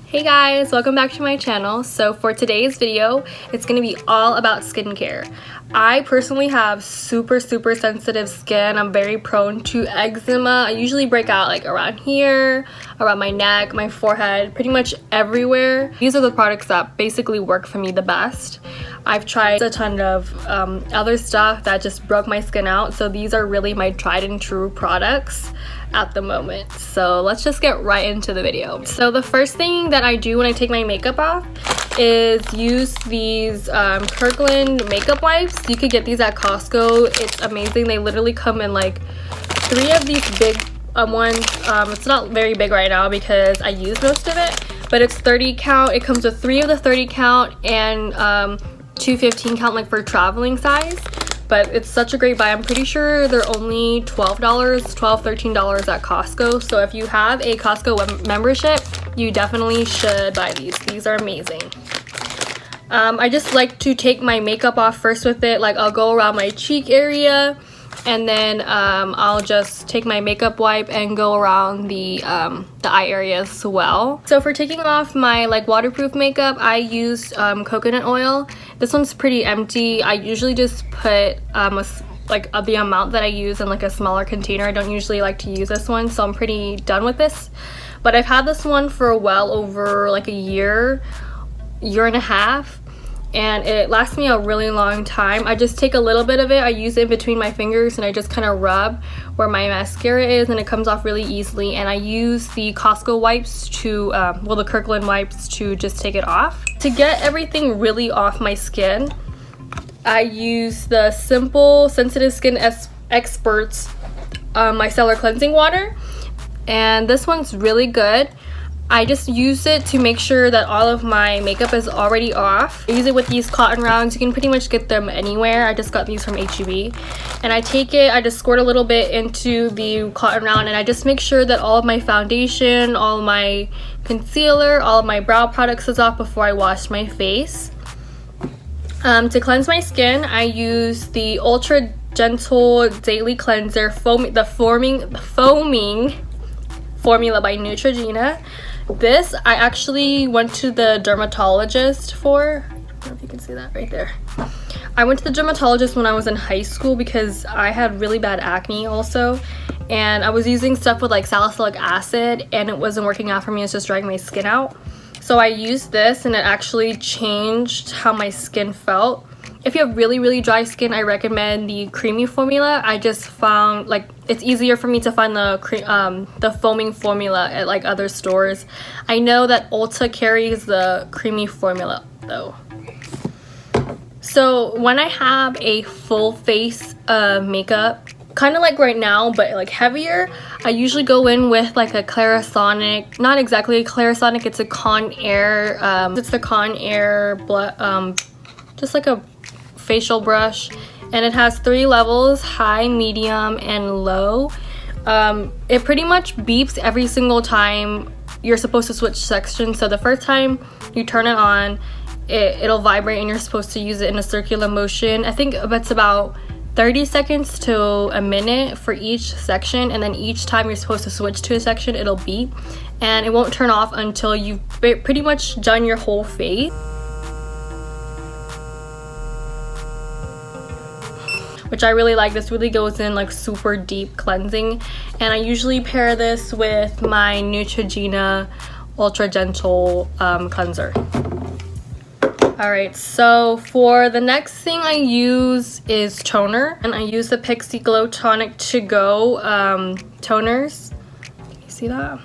Hey guys, welcome back to my channel. So for today's video, it's going to be all about skincare. I personally have super sensitive skin. I'm very prone to eczema. I usually break out like around here, around my neck, my forehead, pretty much everywhere. These are the products that basically work for me the best. I've tried a ton of other stuff that just broke my skin out, so these are really my tried and true products at the moment. So let's just get right into the video. So the first thing that I do when I take my makeup off is use these Kirkland makeup wipes. You could get these at Costco. It's amazing. They literally come in like 3 of these big ones. It's not very big right now because I use most of it, but it's 30 count. It comes with 3 of the 30 count and 2 15 count, like for traveling size. But it's such a great buy. I'm pretty sure they're only $13 at Costco. So if you have a Costco membership, you definitely should buy these. These are amazing. I just like to take my makeup off first with it. Like I'll go around my cheek area, and then I'll just take my makeup wipe and go around the eye area as well. So for taking off my like waterproof makeup, I use coconut oil. This one's pretty empty. I usually just put the amount that I use in like a smaller container. I don't usually like to use this one, so I'm pretty done with this. But I've had this one for well over like a year and a half, and it lasts me a really long time. I just take a little bit of it, I use it in between my fingers, and I just kind of rub where my mascara is, and it comes off really easily. And I use the Costco wipes to the Kirkland wipes to just take it off. To get everything really off my skin, I use the Simple Sensitive Skin Experts Micellar cleansing water, and this one's really good. I just use it to make sure that all of my makeup is already off. I use it with these cotton rounds. You can pretty much get them anywhere. I just got these from H-E-B. And I take it, I just squirt a little bit into the cotton round, and I just make sure that all of my foundation, all of my concealer, all of my brow products is off before I wash my face. To cleanse my skin, I use the Ultra Gentle Daily Cleanser the foaming formula by Neutrogena. This I actually went to the dermatologist for. I don't know if you can see that right there. I went to the dermatologist when I was in high school because I had really bad acne also, and I was using stuff with like salicylic acid and it wasn't working out for me. It's just drying my skin out. So I used this and it actually changed how my skin felt. If you have really dry skin, I recommend the creamy formula. I just found like it's easier for me to find the foaming formula at like other stores. I know that Ulta carries the creamy formula though. So when I have a full face makeup, kind of like right now but like heavier, I usually go in with like a Clarisonic, not exactly a Clarisonic, it's a Conair, it's the Conair just like a facial brush, and it has 3 levels: high, medium, and low. It pretty much beeps every single time you're supposed to switch sections. So the first time you turn it on, it'll vibrate and you're supposed to use it in a circular motion. I think it's about 30 seconds to a minute for each section, and then each time you're supposed to switch to a section, it'll beep, and it won't turn off until you've pretty much done your whole face. Which I really like. This really goes in like super deep cleansing, and I usually pair this with my Neutrogena Ultra Gentle cleanser. Alright, so for the next thing I use is toner, and I use the Pixi Glow Tonic To Go toners. Can you see that?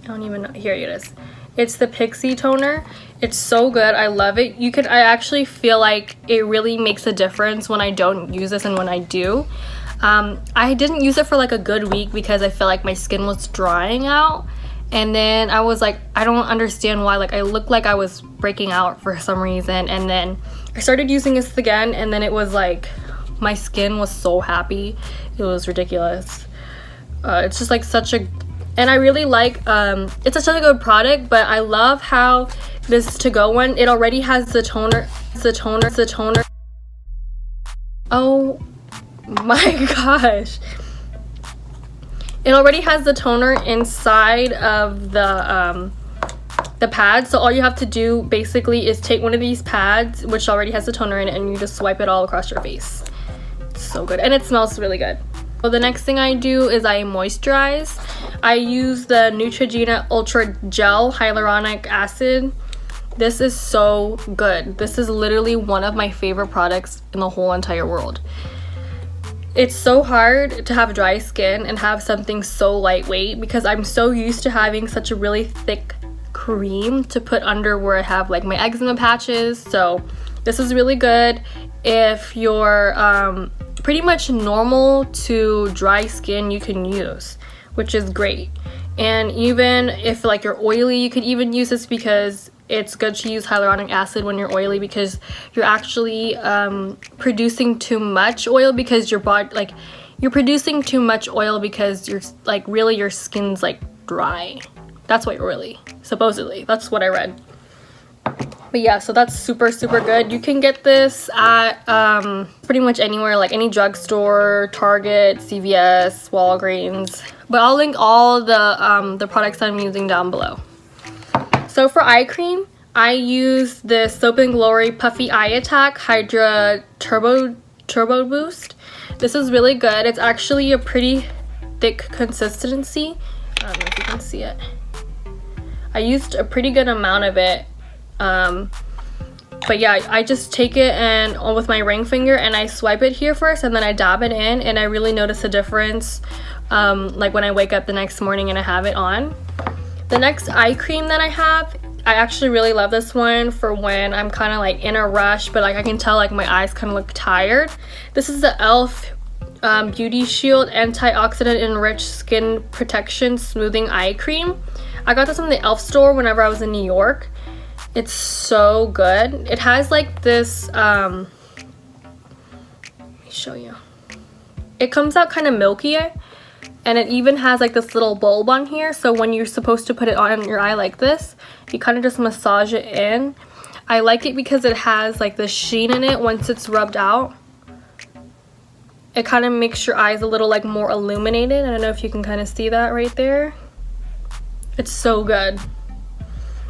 I don't even know. Here it is. It's the Pixi toner. It's so good. I love it. I actually feel like it really makes a difference when I don't use this and when I do. I didn't use it for like a good week because I felt like my skin was drying out, and then I was like, I don't understand why, like I looked like I was breaking out for some reason, and then I started using this again, and then it was like my skin was so happy. It was ridiculous. It's just like and I really like, it's such a good product, but I love how this To Go one, it already has the toner. Oh my gosh. It already has the toner inside of the the pads. So all you have to do basically is take one of these pads, which already has the toner in it, and you just swipe it all across your face. It's so good, and it smells really good. So the next thing I do is I moisturize. I use the Neutrogena Ultra Gel Hyaluronic Acid. This is so good. This is literally one of my favorite products in the whole entire world. It's so hard to have dry skin and have something so lightweight because I'm so used to having such a really thick cream to put under where I have like my eczema patches. So this is really good if you're pretty much normal to dry skin, you can use, which is great. And even if like you're oily, you could even use this because it's good to use hyaluronic acid when you're oily, because you're actually producing too much oil because your body, like, you're producing too much oil because you're like, really your skin's like dry. That's what you're really, supposedly, that's what I read. But yeah, so that's super good. You can get this at pretty much anywhere, like any drugstore, Target, CVS, Walgreens. But I'll link all the products I'm using down below. So for eye cream, I use this Soap & Glory Puffy Eye Attack Hydra Turbo Boost. This is really good. It's actually a pretty thick consistency. I don't know if you can see it. I used a pretty good amount of it. But yeah, I just take it and with my ring finger and I swipe it here first and then I dab it in, and I really notice a difference like when I wake up the next morning and I have it on. The next eye cream that I have, I actually really love this one for when I'm kind of like in a rush, but like I can tell like my eyes kind of look tired. This is the e.l.f. Beauty Shield Antioxidant Enriched Skin Protection Smoothing Eye Cream. I got this from the e.l.f. store whenever I was in New York. It's so good. It has like this, let me show you. It comes out kind of milky, and it even has like this little bulb on here. So when you're supposed to put it on your eye like this, you kind of just massage it in. I like it because it has like the sheen in it once it's rubbed out. It kind of makes your eyes a little like more illuminated. I don't know if you can kind of see that right there. It's so good.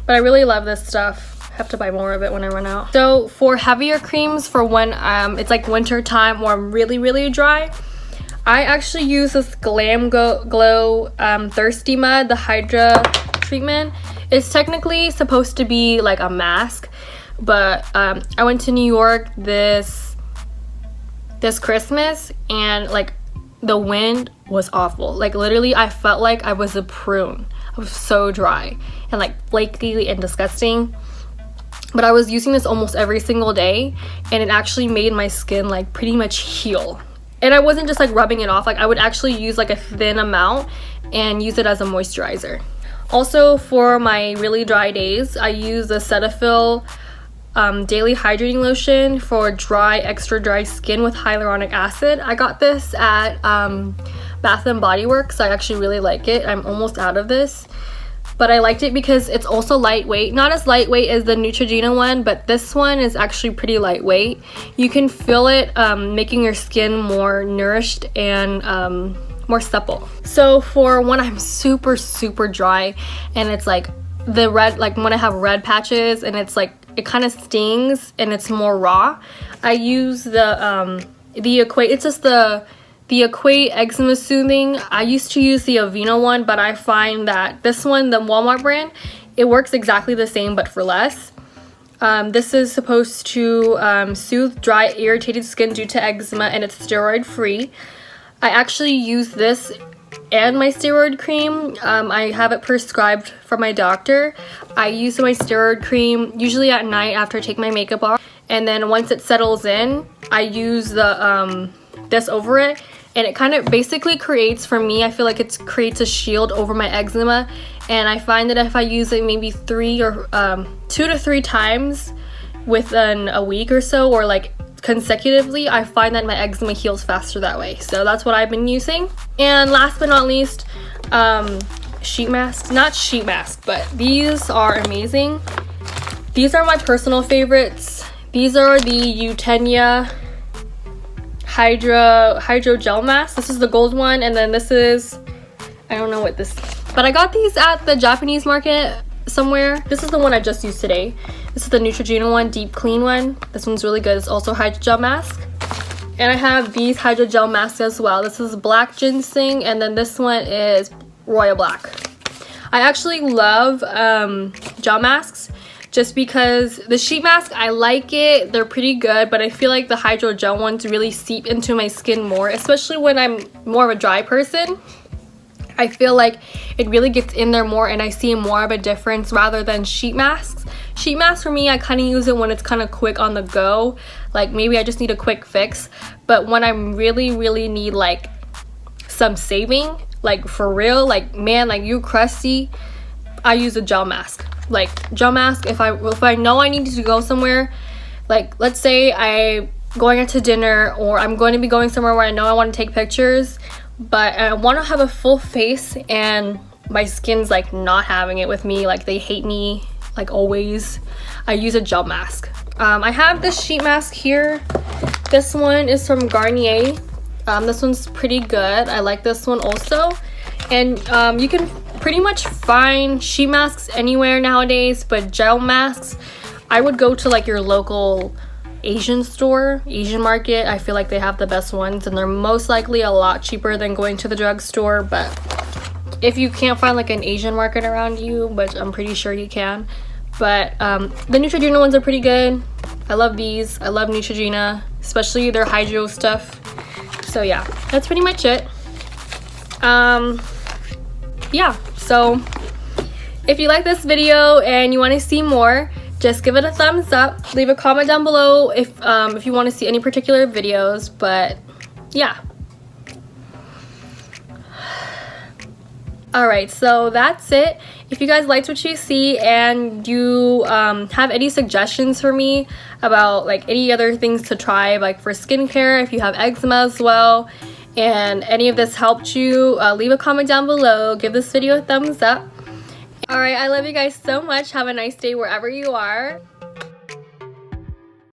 But I really love this stuff. I have to buy more of it when I run out. So for heavier creams for when it's like winter time or I'm really dry, I actually use this Glam Glow Thirsty Mud, the Hydra treatment. It's technically supposed to be like a mask, but I went to New York this Christmas and like the wind was awful. Like literally I felt like I was a prune. I was so dry and like flaky and disgusting. But I was using this almost every single day and it actually made my skin like pretty much heal. And I wasn't just like rubbing it off, like I would actually use like a thin amount and use it as a moisturizer. Also for my really dry days, I use the Cetaphil Daily Hydrating Lotion for dry, extra dry skin with hyaluronic acid. I got this at Bath & Body Works. I actually really like it. I'm almost out of this, but I liked it because it's also lightweight. Not as lightweight as the Neutrogena one, but this one is actually pretty lightweight. You can feel it making your skin more nourished and more supple. So for when I'm super dry and it's like the red, like when I have red patches and it's like it kind of stings and it's more raw, I use the Equate. It's just the Equate Eczema Soothing. I used to use the Aveeno one, but I find that this one, the Walmart brand, it works exactly the same but for less. This is supposed to soothe dry, irritated skin due to eczema, and it's steroid free. I actually use this and my steroid cream. I have it prescribed from my doctor. I use my steroid cream usually at night after I take my makeup off, and then once it settles in, I use the this over it, and it kind of basically creates, for me, I feel like it creates a shield over my eczema. And I find that if I use it maybe 2 to 3 times within a week or so, or like consecutively, I find that my eczema heals faster that way. So that's what I've been using. And last but not least, sheet masks. Not sheet masks, but these are amazing. These are my personal favorites. These are the Utena Hydrogel mask. This is the gold one, and then this is, I don't know what this is, but I got these at the Japanese market somewhere. This is the one I just used today. This is the Neutrogena one, deep clean one. This one's really good. It's also a hydrogel mask. And I have these hydrogel masks as well. This is black ginseng, and then this one is royal black. I actually love gel masks just because the sheet mask, I like it. They're pretty good, but I feel like the hydrogel ones really seep into my skin more, especially when I'm more of a dry person. I feel like it really gets in there more and I see more of a difference rather than sheet masks. Sheet masks for me, I kind of use it when it's kind of quick on the go. Like maybe I just need a quick fix. But when I really need like some saving, like for real, like man, like you crusty, I use a gel mask. Like gel mask, if I know I need to go somewhere, like let's say I'm going out to dinner or I'm going to be going somewhere where I know I want to take pictures, but I want to have a full face and my skin's like not having it with me, like they hate me like always, I use a gel mask. I have this sheet mask here. This one is from Garnier. This one's pretty good. I like this one also. And you can pretty much find sheet masks anywhere nowadays, but gel masks, I would go to like your local Asian store, Asian market. I feel like they have the best ones and they're most likely a lot cheaper than going to the drugstore. But if you can't find like an Asian market around you, which I'm pretty sure you can, but the Neutrogena ones are pretty good. I love these. I love Neutrogena, especially their hydro stuff. So yeah, that's pretty much it. Yeah, so if you like this video and you want to see more, just give it a thumbs up. Leave a comment down below if you want to see any particular videos. But yeah. Alright, so that's it. If you guys liked what you see and you have any suggestions for me about like any other things to try, like for skincare, if you have eczema as well, and any of this helped you, leave a comment down below. Give this video a thumbs up. Alright, I love you guys so much. Have a nice day wherever you are.